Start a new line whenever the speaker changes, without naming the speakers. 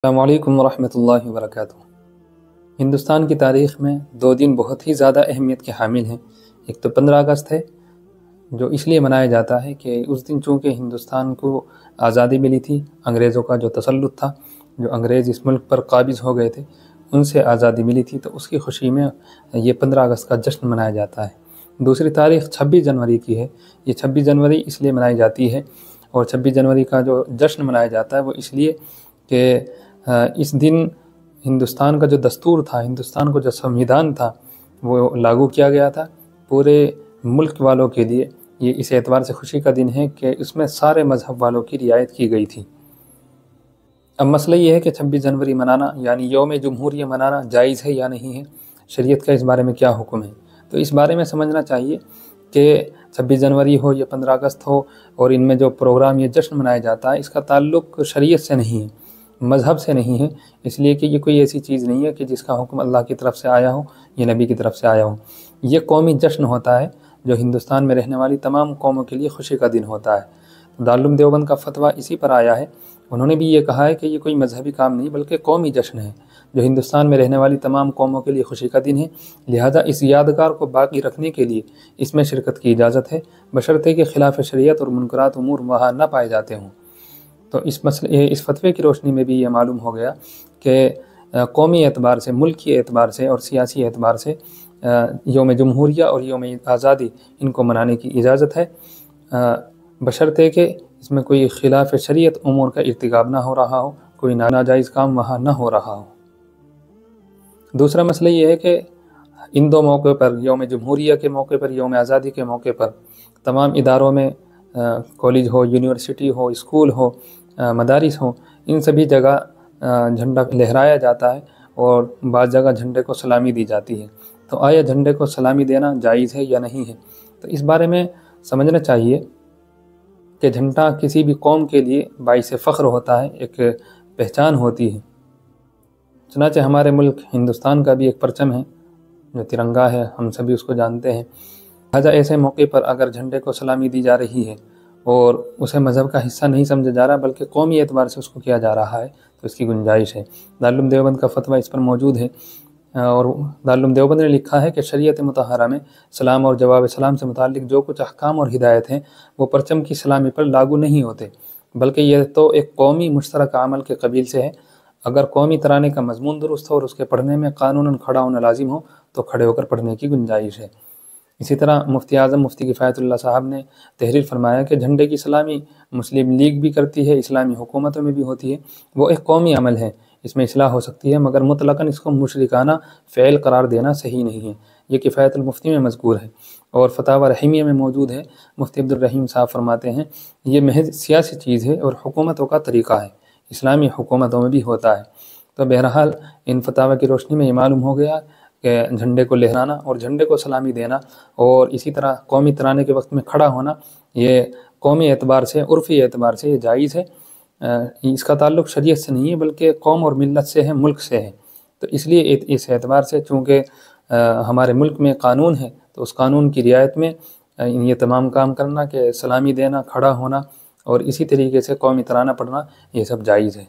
السلام علیکم ورحمۃ اللہ وبرکاتہ۔ ہندوستان کی تاریخ میں دو دن بہت ہی زیادہ اہمیت کے حامل ہیں۔ ایک تو 15 اگست ہے، جو اس لیے منایا جاتا ہے کہ اس دن چونکہ ہندوستان کو آزادی ملی تھی، انگریزوں کا جو تسلط تھا، جو انگریز اس ملک پر قابض ہو گئے تھے، ان سے آزادی ملی تھی، تو اس کی خوشی میں یہ 15 اگست کا جشن منایا جاتا ہے۔ دوسری تاریخ 26 جنوری کی ہے۔ یہ 26 جنوری اس لیے منائی جاتی ہے، اور 26 جنوری کا جو جشن منایا جاتا ہے وہ اس لیے کہ اس دن ہندوستان کا جو دستور تھا، ہندوستان کو جو سنویدھان تھا، وہ لاگو کیا گیا تھا پورے ملک والوں کے لیے۔ یہ اس اعتبار سے خوشی کا دن ہے کہ اس میں سارے مذہب والوں کی رعایت کی گئی تھی۔ اب مسئلہ یہ ہے کہ 26 جنوری منانا یعنی یوم جمہوریہ منانا جائز ہے یا نہیں ہے، شریعت کا اس بارے میں کیا حکم ہے۔ تو اس بارے میں سمجھنا چاہیے کہ 26 جنوری ہو یا 15 اگست ہو، اور ان میں جو پروگرام یا جشن منایا جاتا ہے، اس کا تعلق شریعت سے نہیں ہے، مذہب سے نہیں ہے، اس لیے کہ یہ کوئی ایسی چیز نہیں ہے کہ جس کا حکم اللہ کی طرف سے آیا ہو یا نبی کی طرف سے آیا ہو۔ یہ قومی جشن ہوتا ہے جو ہندوستان میں رہنے والی تمام قوموں کے لیے خوشی کا دن ہوتا ہے۔ دارالعلوم دیوبند کا فتویٰ اسی پر آیا ہے۔ انہوں نے بھی یہ کہا ہے کہ یہ کوئی مذہبی کام نہیں بلکہ قومی جشن ہے جو ہندوستان میں رہنے والی تمام قوموں کے لیے خوشی کا دن ہے، لہذا اس یادگار کو باقی رکھنے کے لیے اس میں شرکت کی اجازت ہے، بشرطے کہ خلاف شریعت اور منکرات امور وہاں نہ پائے جاتے ہوں۔ تو اس فتوے کی روشنی میں بھی یہ معلوم ہو گیا کہ قومی اعتبار سے، ملکی اعتبار سے اور سیاسی اعتبار سے یوم جمہوریہ اور یوم آزادی ان کو منانے کی اجازت ہے، بشرطے کہ اس میں کوئی خلاف شریعت امور کا ارتکاب نہ ہو رہا ہو، کوئی ناجائز کام وہاں نہ ہو رہا ہو۔ دوسرا مسئلہ یہ ہے کہ ان دو موقع پر، یوم جمہوریہ کے موقع پر، یوم آزادی کے موقع پر، تمام اداروں میں، کالج ہو، یونیورسٹی ہو، اسکول ہو، مدارس ہوں، ان سبھی جگہ جھنڈا لہرایا جاتا ہے، اور بعض جگہ جھنڈے کو سلامی دی جاتی ہے۔ تو آیا جھنڈے کو سلامی دینا جائز ہے یا نہیں ہے؟ تو اس بارے میں سمجھنا چاہیے کہ جھنڈا کسی بھی قوم کے لیے باعث فخر ہوتا ہے، ایک پہچان ہوتی ہے۔ چنانچہ ہمارے ملک ہندوستان کا بھی ایک پرچم ہے جو ترنگا ہے، ہم سبھی اس کو جانتے ہیں۔ لہٰذا ایسے موقع پر اگر جھنڈے کو سلامی دی جا رہی ہے اور اسے مذہب کا حصہ نہیں سمجھا جا رہا بلکہ قومی اعتبار سے اس کو کیا جا رہا ہے، تو اس کی گنجائش ہے۔ دارالعلوم دیوبند کا فتویٰ اس پر موجود ہے، اور دارالعلوم دیوبند نے لکھا ہے کہ شریعت مطہرہ میں سلام اور جواب سلام سے متعلق جو کچھ احکام اور ہدایت ہیں وہ پرچم کی سلامی پر لاگو نہیں ہوتے، بلکہ یہ تو ایک قومی مشترکہ عمل کے قبیل سے ہے۔ اگر قومی ترانے کا مضمون درست ہو اور اس کے پڑھنے میں قانوناً کھڑا ہونا لازم ہو تو کھڑے ہو کر پڑھنے کی گنجائش ہے۔ اسی طرح مفتی اعظم مفتی کفایت اللہ صاحب نے تحریر فرمایا کہ جھنڈے کی سلامی مسلم لیگ بھی کرتی ہے، اسلامی حکومتوں میں بھی ہوتی ہے، وہ ایک قومی عمل ہے، اس میں اصلاح ہو سکتی ہے، مگر مطلقاً اس کو مشرکانہ فعل قرار دینا صحیح نہیں ہے۔ یہ کفایت المفتی میں مذکور ہے، اور فتاوی رحیمیہ میں موجود ہے۔ مفتی عبدالرحیم صاحب فرماتے ہیں یہ محض سیاسی چیز ہے اور حکومتوں کا طریقہ ہے، اسلامی حکومتوں میں بھی ہوتا ہے۔ تو بہرحال ان فتاوی کی روشنی میں یہ معلوم ہو گیا کہ جھنڈے کو لہرانا اور جھنڈے کو سلامی دینا اور اسی طرح قومی ترانے کے وقت میں کھڑا ہونا، یہ قومی اعتبار سے، عرفی اعتبار سے یہ جائز ہے۔ اس کا تعلق شریعت سے نہیں ہے بلکہ قوم اور ملت سے ہے، ملک سے ہے۔ تو اس لیے اس اعتبار سے چونکہ ہمارے ملک میں قانون ہے، تو اس قانون کی رعایت میں یہ تمام کام کرنا، کہ سلامی دینا، کھڑا ہونا اور اسی طریقے سے قومی ترانہ پڑھنا، یہ سب جائز ہے۔